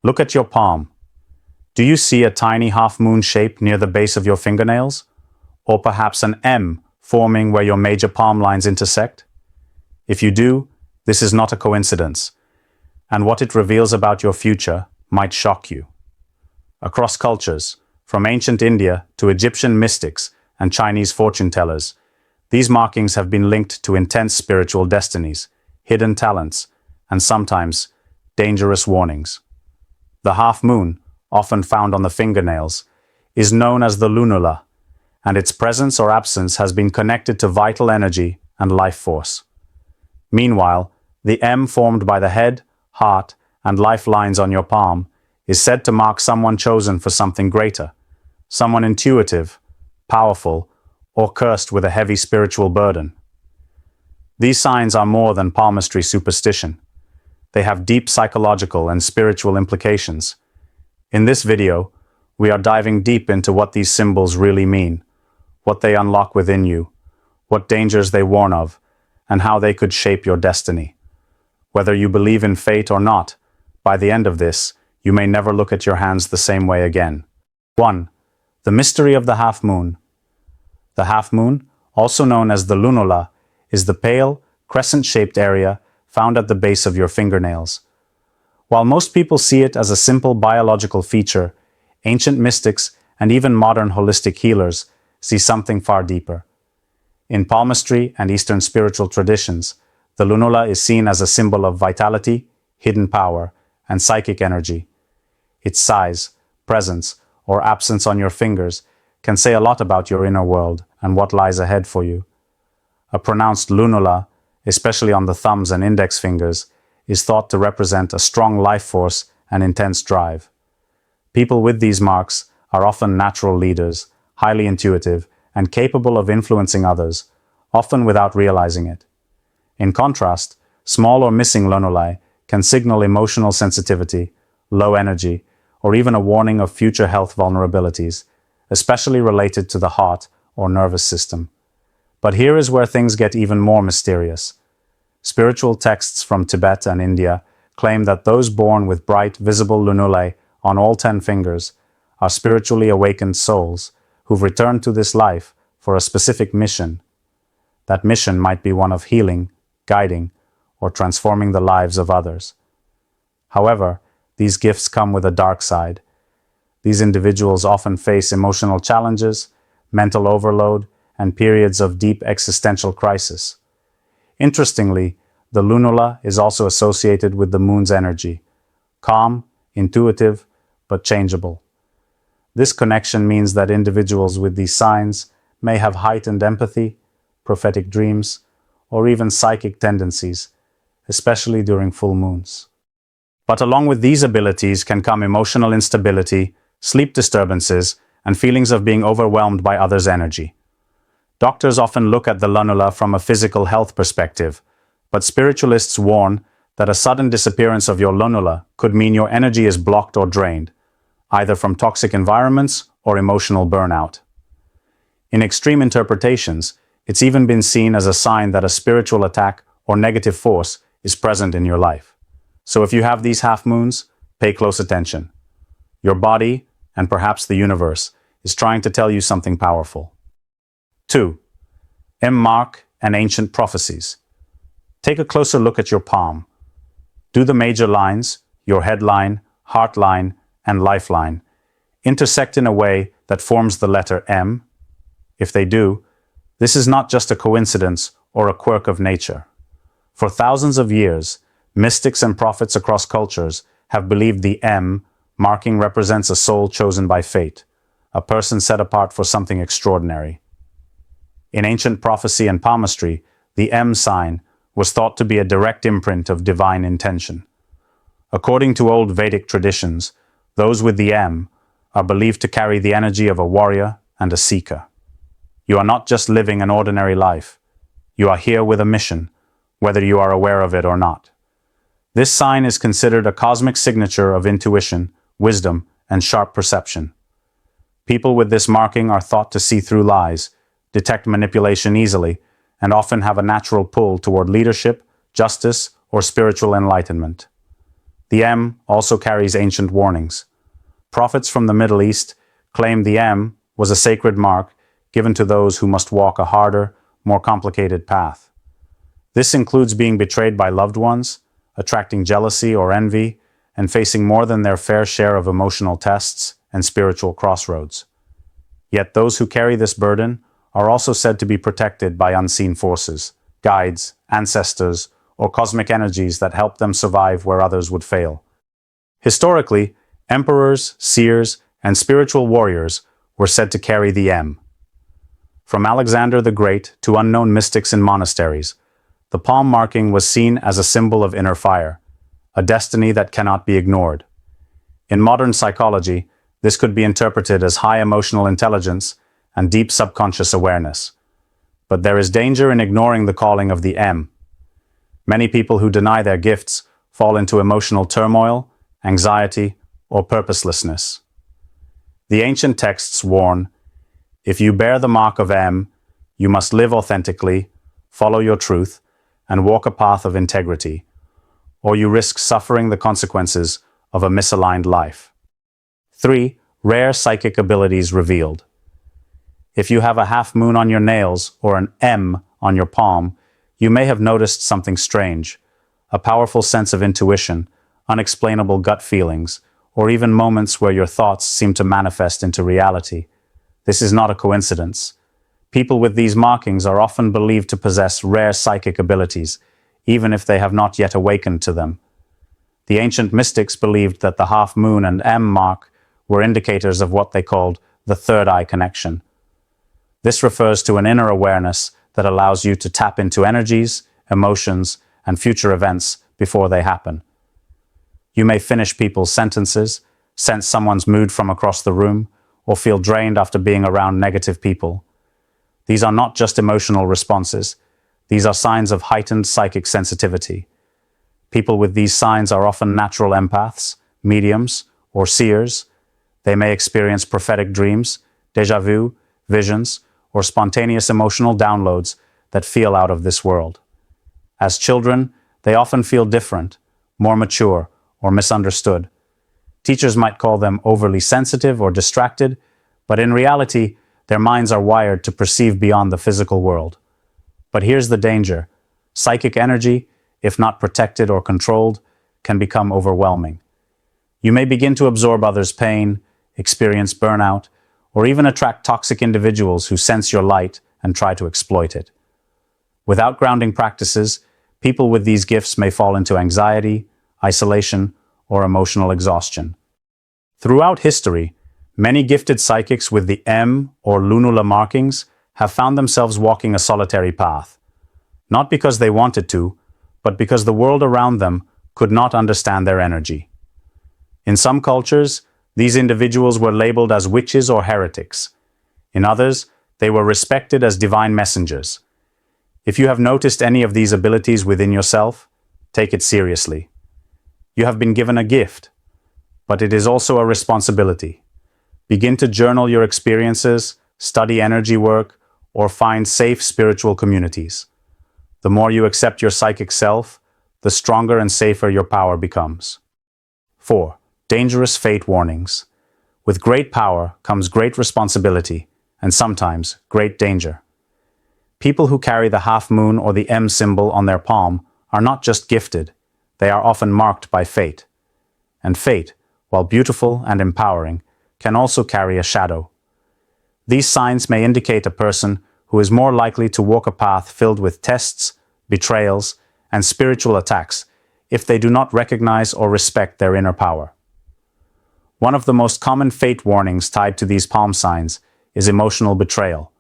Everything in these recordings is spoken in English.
Look at your palm. Do you see a tiny half-moon shape near the base of your fingernails? Or perhaps an M forming where your major palm lines intersect? If you do, this is not a coincidence, and what it reveals about your future might shock you. Across cultures, from ancient India to Egyptian mystics and Chinese fortune tellers, these markings have been linked to intense spiritual destinies, hidden talents, and sometimes dangerous warnings. The half-moon, often found on the fingernails, is known as the lunula, and its presence or absence has been connected to vital energy and life force. Meanwhile, the M formed by the head, heart, and life lines on your palm is said to mark someone chosen for something greater, someone intuitive, powerful, or cursed with a heavy spiritual burden. These signs are more than palmistry superstition. They have deep psychological and spiritual implications. In this video, we are diving deep into what these symbols really mean, what they unlock within you, what dangers they warn of, and how they could shape your destiny. Whether you believe in fate or not, by the end of this, you may never look at your hands the same way again. 1. The mystery of the half-moon. The half-moon, also known as the lunula, is the pale, crescent-shaped area found at the base of your fingernails. While most people see it as a simple biological feature, ancient mystics and even modern holistic healers see something far deeper. In palmistry and Eastern spiritual traditions, the lunula is seen as a symbol of vitality, hidden power, and psychic energy. Its size, presence, or absence on your fingers can say a lot about your inner world and what lies ahead for you. A pronounced lunula, especially on the thumbs and index fingers, is thought to represent a strong life force and intense drive. People with these marks are often natural leaders, highly intuitive, and capable of influencing others, often without realizing it. In contrast, small or missing lunulae can signal emotional sensitivity, low energy, or even a warning of future health vulnerabilities, especially related to the heart or nervous system. But here is where things get even more mysterious. Spiritual texts from Tibet and India claim that those born with bright, visible lunulae on all 10 fingers are spiritually awakened souls who've returned to this life for a specific mission. That mission might be one of healing, guiding, or transforming the lives of others. However, these gifts come with a dark side. These individuals often face emotional challenges, mental overload, and periods of deep existential crisis. Interestingly, the lunula is also associated with the moon's energy, calm, intuitive, but changeable. This connection means that individuals with these signs may have heightened empathy, prophetic dreams, or even psychic tendencies, especially during full moons. But along with these abilities can come emotional instability, sleep disturbances, and feelings of being overwhelmed by others' energy. Doctors often look at the lunula from a physical health perspective, but spiritualists warn that a sudden disappearance of your lunula could mean your energy is blocked or drained, either from toxic environments or emotional burnout. In extreme interpretations, it's even been seen as a sign that a spiritual attack or negative force is present in your life. So if you have these half-moons, pay close attention. Your body, and perhaps the universe, is trying to tell you something powerful. 2. M mark and ancient prophecies. Take a closer look at your palm. Do the major lines, your headline, heart line, and lifeline, intersect in a way that forms the letter M? If they do, this is not just a coincidence or a quirk of nature. For thousands of years, mystics and prophets across cultures have believed the M marking represents a soul chosen by fate, a person set apart for something extraordinary. In ancient prophecy and palmistry, the M sign was thought to be a direct imprint of divine intention. According to old Vedic traditions, those with the M are believed to carry the energy of a warrior and a seeker. You are not just living an ordinary life. You are here with a mission, whether you are aware of it or not. This sign is considered a cosmic signature of intuition, wisdom, and sharp perception. People with this marking are thought to see through lies, detect manipulation easily, and often have a natural pull toward leadership, justice, or spiritual enlightenment. The M also carries ancient warnings. Prophets from the Middle East claimed the M was a sacred mark given to those who must walk a harder, more complicated path. This includes being betrayed by loved ones, attracting jealousy or envy, and facing more than their fair share of emotional tests and spiritual crossroads. Yet those who carry this burden are also said to be protected by unseen forces, guides, ancestors, or cosmic energies that help them survive where others would fail. Historically, emperors, seers, and spiritual warriors were said to carry the M. From Alexander the Great to unknown mystics in monasteries, the palm marking was seen as a symbol of inner fire, a destiny that cannot be ignored. In modern psychology, this could be interpreted as high emotional intelligence and deep subconscious awareness. But there is danger in ignoring the calling of the M. Many people who deny their gifts fall into emotional turmoil, anxiety, or purposelessness. The ancient texts warn, if you bear the mark of M, you must live authentically, follow your truth, and walk a path of integrity, or you risk suffering the consequences of a misaligned life. 3. Rare psychic abilities revealed. If you have a half moon on your nails or an M on your palm, you may have noticed something strange, a powerful sense of intuition, unexplainable gut feelings, or even moments where your thoughts seem to manifest into reality. This is not a coincidence. People with these markings are often believed to possess rare psychic abilities, even if they have not yet awakened to them. The ancient mystics believed that the half moon and M mark were indicators of what they called the third eye connection. This refers to an inner awareness that allows you to tap into energies, emotions, and future events before they happen. You may finish people's sentences, sense someone's mood from across the room, or feel drained after being around negative people. These are not just emotional responses. These are signs of heightened psychic sensitivity. People with these signs are often natural empaths, mediums, or seers. They may experience prophetic dreams, déjà vu, visions, or spontaneous emotional downloads that feel out of this world. As children, they often feel different, more mature, or misunderstood. Teachers might call them overly sensitive or distracted, but in reality, their minds are wired to perceive beyond the physical world. But here's the danger. Psychic energy, if not protected or controlled, can become overwhelming. You may begin to absorb others' pain, experience burnout, or even attract toxic individuals who sense your light and try to exploit it. Without grounding practices, people with these gifts may fall into anxiety, isolation, or emotional exhaustion. Throughout history, many gifted psychics with the M or lunula markings have found themselves walking a solitary path, not because they wanted to, but because the world around them could not understand their energy. In some cultures, these individuals were labeled as witches or heretics. In others, they were respected as divine messengers. If you have noticed any of these abilities within yourself, take it seriously. You have been given a gift, but it is also a responsibility. Begin to journal your experiences, study energy work, or find safe spiritual communities. The more you accept your psychic self, the stronger and safer your power becomes. 4. Dangerous fate warnings. With great power comes great responsibility, and sometimes great danger. People who carry the half moon or the M symbol on their palm are not just gifted, they are often marked by fate. And fate, while beautiful and empowering, can also carry a shadow. These signs may indicate a person who is more likely to walk a path filled with tests, betrayals, and spiritual attacks if they do not recognize or respect their inner power. One of the most common fate warnings tied to these palm signs is emotional betrayal.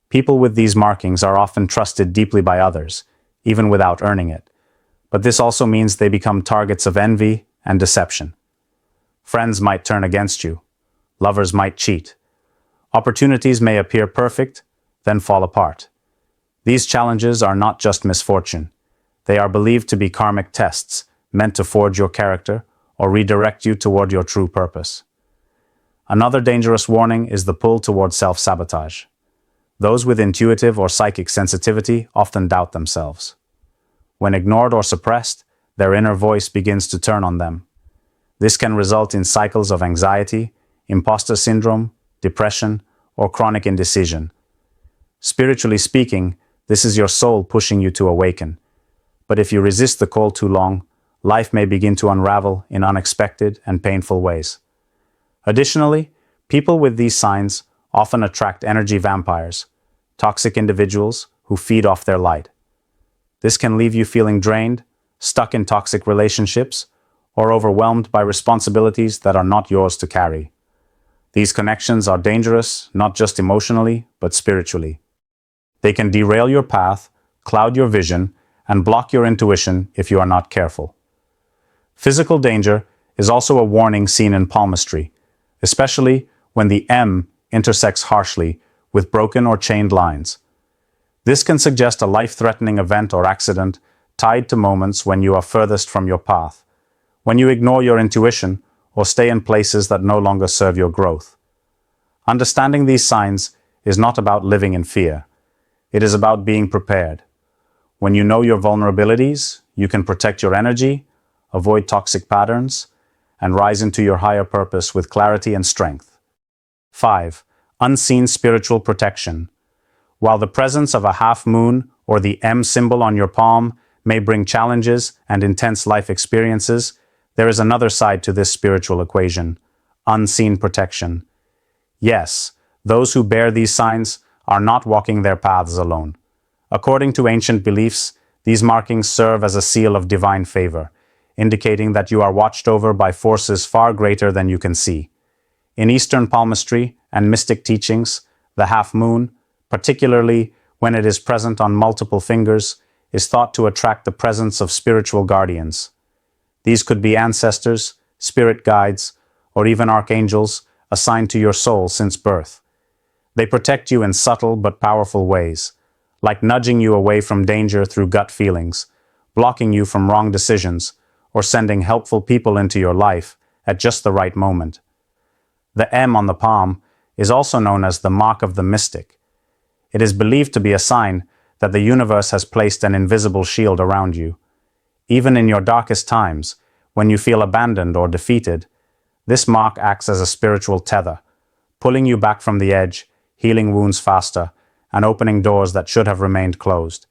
People with these markings are often trusted deeply by others, even without earning it. But this also means they become targets of envy and deception. Friends might turn against you. Lovers might cheat. Opportunities may appear perfect, then fall apart. These challenges are not just misfortune. They are believed to be karmic tests, meant to forge your character or redirect you toward your true purpose. Another dangerous warning is the pull toward self-sabotage. Those with intuitive or psychic sensitivity often doubt themselves. When ignored or suppressed, their inner voice begins to turn on them. This can result in cycles of anxiety, imposter syndrome, depression, or chronic indecision. Spiritually speaking, this is your soul pushing you to awaken. But if you resist the call too long, life may begin to unravel in unexpected and painful ways. Additionally, people with these signs often attract energy vampires, toxic individuals who feed off their light. This can leave you feeling drained, stuck in toxic relationships, or overwhelmed by responsibilities that are not yours to carry. These connections are dangerous, not just emotionally, but spiritually. They can derail your path, cloud your vision, and block your intuition if you are not careful. Physical danger is also a warning seen in palmistry, especially when the M intersects harshly with broken or chained lines. This can suggest a life-threatening event or accident tied to moments when you are furthest from your path, when you ignore your intuition or stay in places that no longer serve your growth. Understanding these signs is not about living in fear. It is about being prepared. When you know your vulnerabilities, you can protect your energy, avoid toxic patterns, and rise into your higher purpose with clarity and strength. 5. Unseen spiritual protection. While the presence of a half moon or the M symbol on your palm may bring challenges and intense life experiences, there is another side to this spiritual equation: unseen protection. Yes, those who bear these signs are not walking their paths alone. According to ancient beliefs, these markings serve as a seal of divine favor, indicating that you are watched over by forces far greater than you can see. In Eastern palmistry and mystic teachings, the half moon, particularly when it is present on multiple fingers, is thought to attract the presence of spiritual guardians. These could be ancestors, spirit guides, or even archangels assigned to your soul since birth. They protect you in subtle but powerful ways, like nudging you away from danger through gut feelings, blocking you from wrong decisions, or sending helpful people into your life at just the right moment. The M on the palm is also known as the mark of the mystic. It is believed to be a sign that the universe has placed an invisible shield around you. Even in your darkest times, when you feel abandoned or defeated, this mark acts as a spiritual tether, pulling you back from the edge, healing wounds faster, and opening doors that should have remained closed.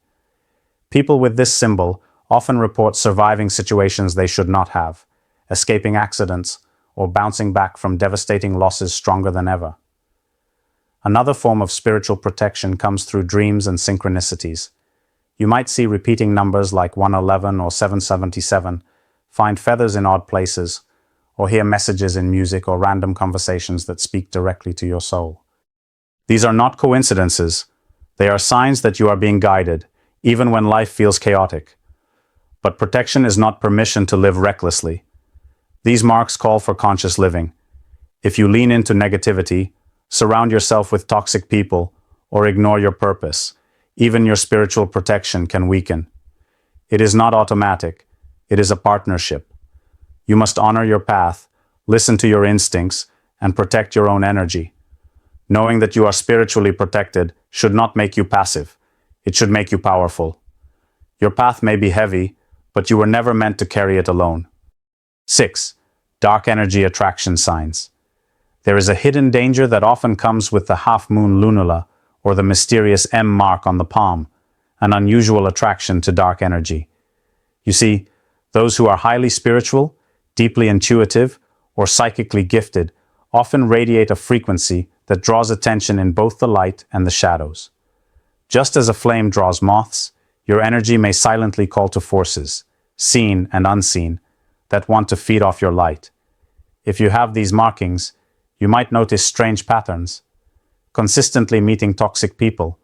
People with this symbol often report surviving situations they should not have, escaping accidents, or bouncing back from devastating losses stronger than ever. Another form of spiritual protection comes through dreams and synchronicities. You might see repeating numbers like 111 or 777, find feathers in odd places, or hear messages in music or random conversations that speak directly to your soul. These are not coincidences. They are signs that you are being guided, even when life feels chaotic. But protection is not permission to live recklessly. These marks call for conscious living. If you lean into negativity, surround yourself with toxic people, or ignore your purpose, even your spiritual protection can weaken. It is not automatic. It is a partnership. You must honor your path, listen to your instincts, and protect your own energy. Knowing that you are spiritually protected should not make you passive. It should make you powerful. Your path may be heavy, but you were never meant to carry it alone. 6. Dark energy attraction signs. There is a hidden danger that often comes with the half-moon lunula, or the mysterious M mark on the palm, an unusual attraction to dark energy. You see, those who are highly spiritual, deeply intuitive, or psychically gifted often radiate a frequency that draws attention in both the light and the shadows. Just as a flame draws moths, your energy may silently call to forces, seen and unseen, that want to feed off your light. If you have these markings, you might notice strange patterns, consistently meeting toxic people,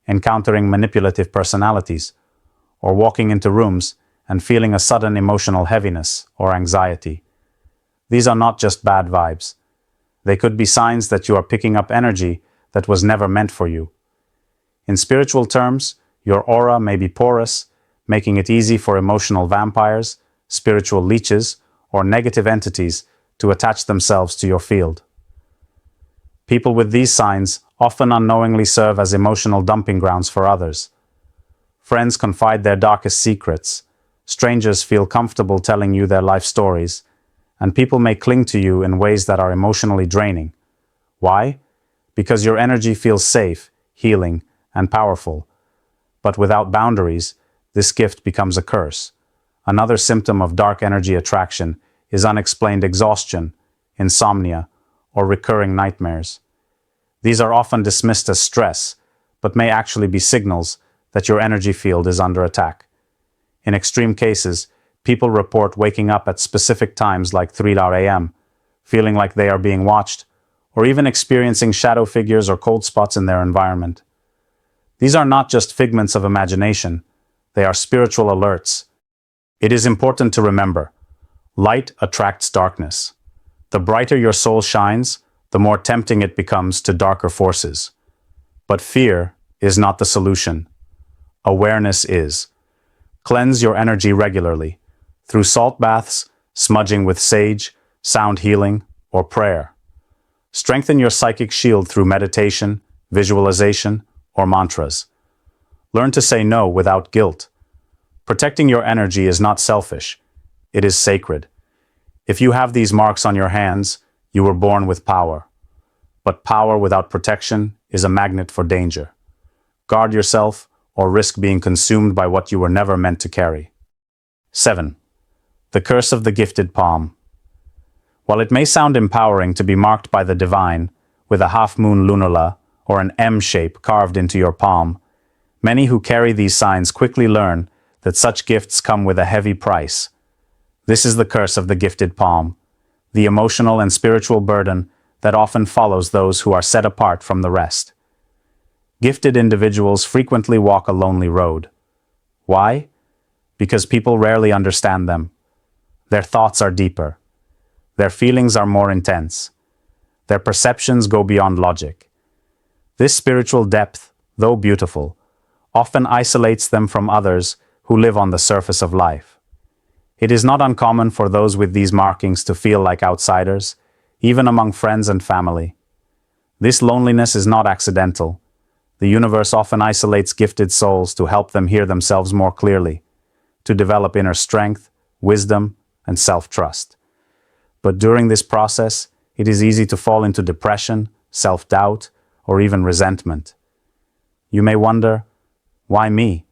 encountering manipulative personalities, or walking into rooms and feeling a sudden emotional heaviness or anxiety. These are not just bad vibes. They could be signs that you are picking up energy that was never meant for you. In spiritual terms, your aura may be porous, making it easy for emotional vampires, spiritual leeches, or negative entities to attach themselves to your field. People with these signs often unknowingly serve as emotional dumping grounds for others. Friends confide their darkest secrets, Strangers feel comfortable telling you their life stories, and people may cling to you in ways that are emotionally draining. Why? Because your energy feels safe, healing, and powerful. But without boundaries, this gift becomes a curse. Another symptom of dark energy attraction is unexplained exhaustion, insomnia, or recurring nightmares. These are often dismissed as stress, but may actually be signals that your energy field is under attack. In extreme cases, people report waking up at specific times like 3 a.m., feeling like they are being watched, or even experiencing shadow figures or cold spots in their environment. These are not just figments of imagination, they are spiritual alerts. It is important to remember, light attracts darkness. The brighter your soul shines, the more tempting it becomes to darker forces. But fear is not the solution. Awareness is. Cleanse your energy regularly, through salt baths, smudging with sage, sound healing, or prayer. Strengthen your psychic shield through meditation, visualization, or mantras. Learn to say no without guilt. Protecting your energy is not selfish, it is sacred. If you have these marks on your hands, you were born with power. But power without protection is a magnet for danger. Guard yourself or risk being consumed by what you were never meant to carry. 7. The curse of the gifted palm. While it may sound empowering to be marked by the divine, with a half-moon lunula or an M shape carved into your palm, many who carry these signs quickly learn that such gifts come with a heavy price. This is the curse of the gifted palm, the emotional and spiritual burden that often follows those who are set apart from the rest. Gifted individuals frequently walk a lonely road. Why? Because people rarely understand them. Their thoughts are deeper. Their feelings are more intense. Their perceptions go beyond logic. This spiritual depth, though beautiful, often isolates them from others who live on the surface of life. It is not uncommon for those with these markings to feel like outsiders, even among friends and family. This loneliness is not accidental. The universe often isolates gifted souls to help them hear themselves more clearly, to develop inner strength, wisdom, and self-trust. But during this process, it is easy to fall into depression, self-doubt, or even resentment. You may wonder, why me?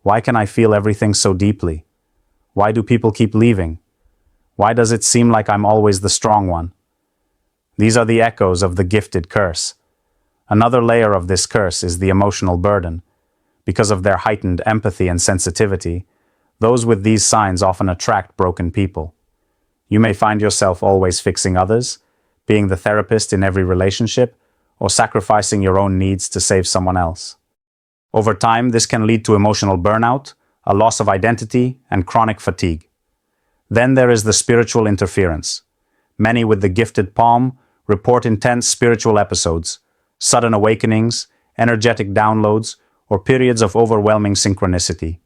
Why can I feel everything so deeply? Why do people keep leaving? Why does it seem like I'm always the strong one? These are the echoes of the gifted curse. Another layer of this curse is the emotional burden. Because of their heightened empathy and sensitivity, those with these signs often attract broken people. You may find yourself always fixing others, being the therapist in every relationship, or sacrificing your own needs to save someone else. Over time, this can lead to emotional burnout, a loss of identity, and chronic fatigue. Then there is the spiritual interference. Many with the gifted palm report intense spiritual episodes, sudden awakenings, energetic downloads, or periods of overwhelming synchronicity.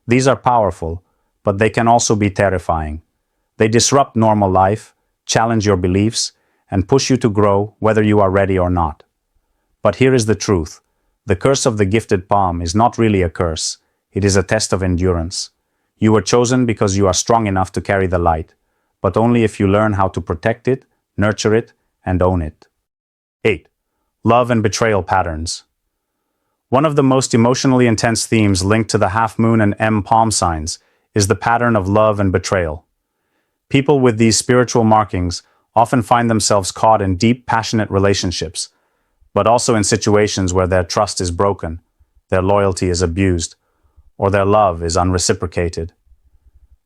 These are powerful, but they can also be terrifying. They disrupt normal life, challenge your beliefs, and push you to grow whether you are ready or not. But here is the truth. The curse of the gifted palm is not really a curse. It is a test of endurance. You were chosen because you are strong enough to carry the light, but only if you learn how to protect it, nurture it, and own it. 8. Love and betrayal patterns. One of the most emotionally intense themes linked to the half-moon and M palm signs is the pattern of love and betrayal. People with these spiritual markings often find themselves caught in deep, passionate relationships, but also in situations where their trust is broken, their loyalty is abused, or their love is unreciprocated.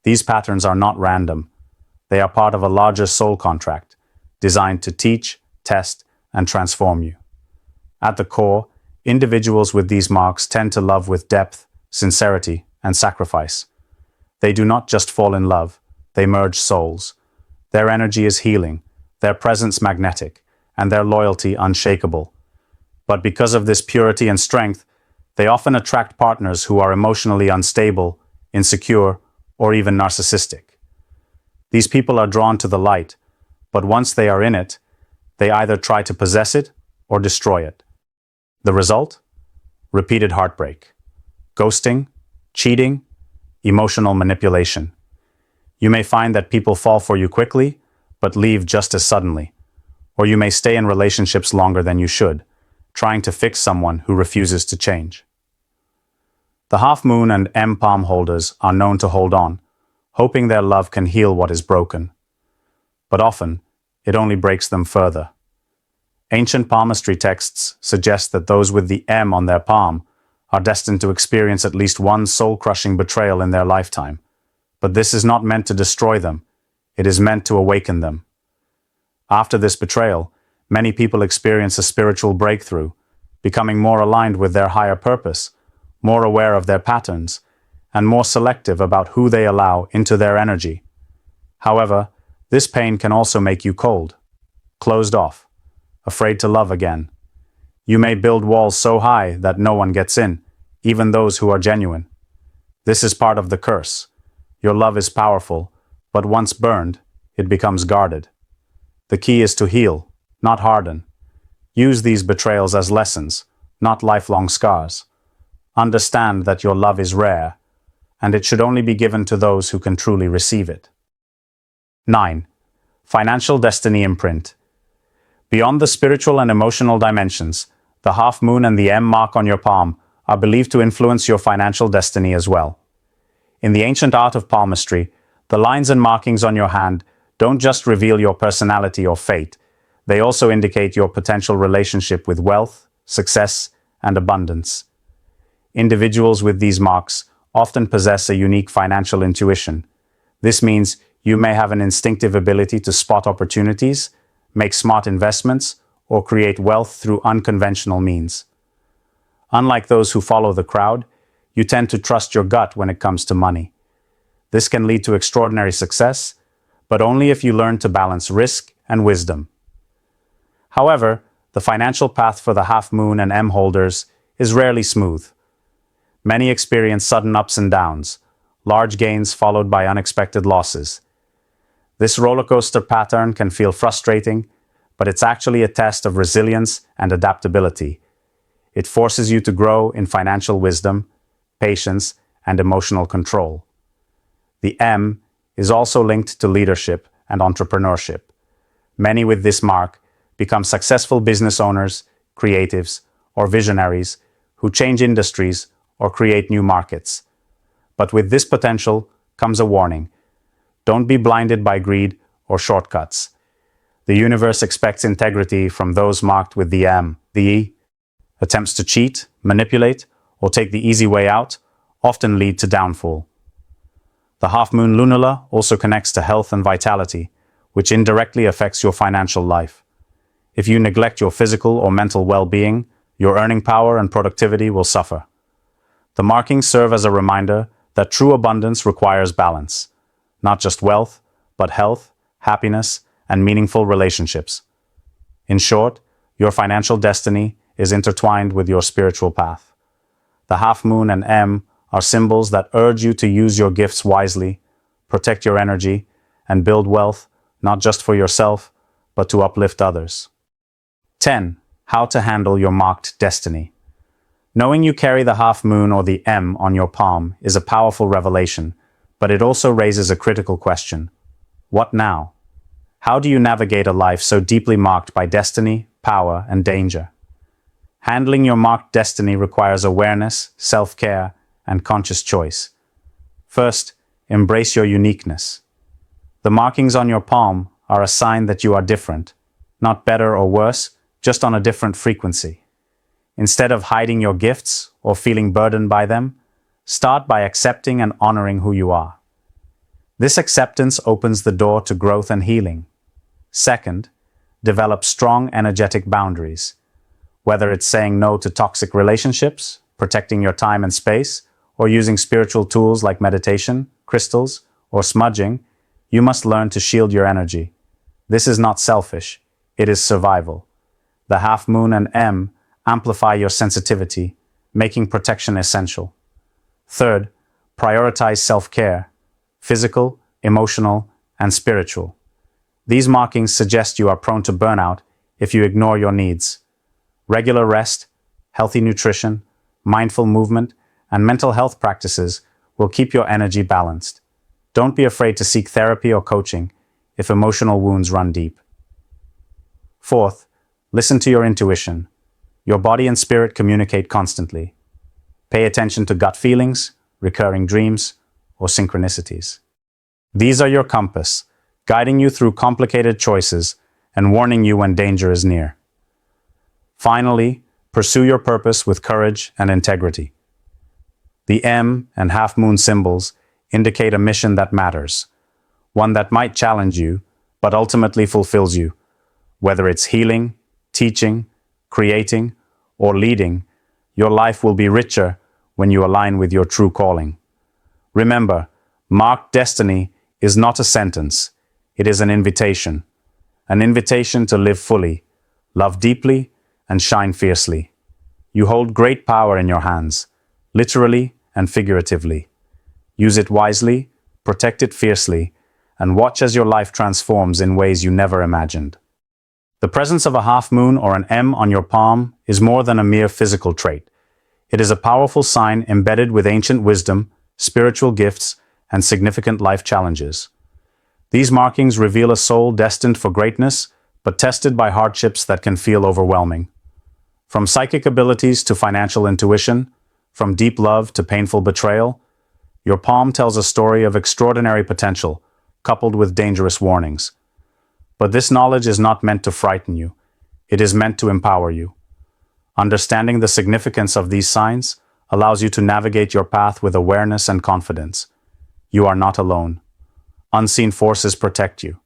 These patterns are not random. They are part of a larger soul contract, designed to teach, test, and transform you. At the core, individuals with these marks tend to love with depth, sincerity, and sacrifice. They do not just fall in love, they merge souls. Their energy is healing, their presence magnetic, and their loyalty unshakable. But because of this purity and strength, they often attract partners who are emotionally unstable, insecure, or even narcissistic. These people are drawn to the light, but once they are in it, they either try to possess it or destroy it. The result? Repeated heartbreak, ghosting, cheating, emotional manipulation. You may find that people fall for you quickly, but leave just as suddenly. Or you may stay in relationships longer than you should, trying to fix someone who refuses to change. The half moon and M palm holders are known to hold on, hoping their love can heal what is broken. But often, it only breaks them further. Ancient palmistry texts suggest that those with the M on their palm are destined to experience at least one soul-crushing betrayal in their lifetime. But this is not meant to destroy them. It is meant to awaken them. After this betrayal, many people experience a spiritual breakthrough, becoming more aligned with their higher purpose, more aware of their patterns, and more selective about who they allow into their energy. However, this pain can also make you cold, closed off, afraid to love again. You may build walls so high that no one gets in, even those who are genuine. This is part of the curse. Your love is powerful, but once burned, it becomes guarded. The key is to heal, not harden. Use these betrayals as lessons, not lifelong scars. Understand that your love is rare, and it should only be given to those who can truly receive it. 9. Financial destiny imprint. Beyond the spiritual and emotional dimensions, the half moon and the M mark on your palm are believed to influence your financial destiny as well. In the ancient art of palmistry, the lines and markings on your hand don't just reveal your personality or fate, they also indicate your potential relationship with wealth, success, and abundance. Individuals with these marks often possess a unique financial intuition. This means you may have an instinctive ability to spot opportunities, make smart investments, or create wealth through unconventional means. Unlike those who follow the crowd, you tend to trust your gut when it comes to money. This can lead to extraordinary success, but only if you learn to balance risk and wisdom. However, the financial path for the half moon and M holders is rarely smooth. Many experience sudden ups and downs, large gains followed by unexpected losses. This rollercoaster pattern can feel frustrating, but it's actually a test of resilience and adaptability. It forces you to grow in financial wisdom, patience, and emotional control. The M is also linked to leadership and entrepreneurship. Many with this mark become successful business owners, creatives, or visionaries who change industries or create new markets. But with this potential comes a warning. Don't be blinded by greed or shortcuts. The universe expects integrity from those marked with the M. The E, attempts to cheat, manipulate, or take the easy way out often lead to downfall. The half-moon lunula also connects to health and vitality, which indirectly affects your financial life. If you neglect your physical or mental well-being, your earning power and productivity will suffer. The markings serve as a reminder that true abundance requires balance, not just wealth, but health, happiness, and meaningful relationships. In short, your financial destiny is intertwined with your spiritual path. The half moon and M are symbols that urge you to use your gifts wisely, protect your energy, and build wealth not just for yourself, but to uplift others. 10. How to handle your marked destiny. Knowing you carry the half moon or the M on your palm is a powerful revelation, but it also raises a critical question. What now? How do you navigate a life so deeply marked by destiny, power, and danger? Handling your marked destiny requires awareness, self-care, and conscious choice. First, embrace your uniqueness. The markings on your palm are a sign that you are different, not better or worse, just on a different frequency. Instead of hiding your gifts or feeling burdened by them, start by accepting and honoring who you are. This acceptance opens the door to growth and healing. Second, develop strong energetic boundaries. Whether it's saying no to toxic relationships, protecting your time and space, or using spiritual tools like meditation, crystals, or smudging, you must learn to shield your energy. This is not selfish, it is survival. The half moon and M amplify your sensitivity, making protection essential. Third, prioritize self-care, physical, emotional, and spiritual. These markings suggest you are prone to burnout if you ignore your needs. Regular rest, healthy nutrition, mindful movement, and mental health practices will keep your energy balanced. Don't be afraid to seek therapy or coaching if emotional wounds run deep. Fourth, listen to your intuition. Your body and spirit communicate constantly. Pay attention to gut feelings, recurring dreams, or synchronicities. These are your compass, guiding you through complicated choices and warning you when danger is near. Finally, pursue your purpose with courage and integrity. The M and half-moon symbols indicate a mission that matters, one that might challenge you, but ultimately fulfills you. Whether it's healing, teaching, creating, or leading, your life will be richer when you align with your true calling. Remember, marked destiny is not a sentence, it is an invitation to live fully, love deeply, and shine fiercely. You hold great power in your hands, literally and figuratively. Use it wisely, protect it fiercely, and watch as your life transforms in ways you never imagined. The presence of a half moon or an M on your palm is more than a mere physical trait. It is a powerful sign embedded with ancient wisdom, spiritual gifts, and significant life challenges. These markings reveal a soul destined for greatness, but tested by hardships that can feel overwhelming. From psychic abilities to financial intuition, from deep love to painful betrayal, your palm tells a story of extraordinary potential, coupled with dangerous warnings. But this knowledge is not meant to frighten you. It is meant to empower you. Understanding the significance of these signs allows you to navigate your path with awareness and confidence. You are not alone. Unseen forces protect you,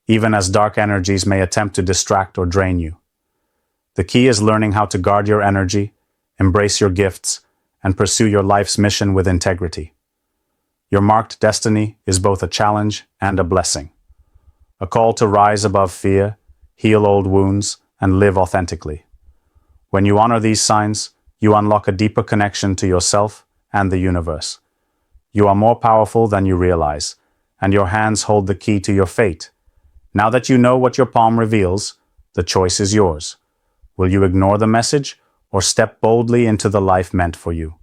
even as dark energies may attempt to distract or drain you. The key is learning how to guard your energy, embrace your gifts, and pursue your life's mission with integrity. Your marked destiny is both a challenge and a blessing. A call to rise above fear, heal old wounds, and live authentically. When you honor these signs, you unlock a deeper connection to yourself and the universe. You are more powerful than you realize, and your hands hold the key to your fate. Now that you know what your palm reveals, the choice is yours. Will you ignore the message or step boldly into the life meant for you?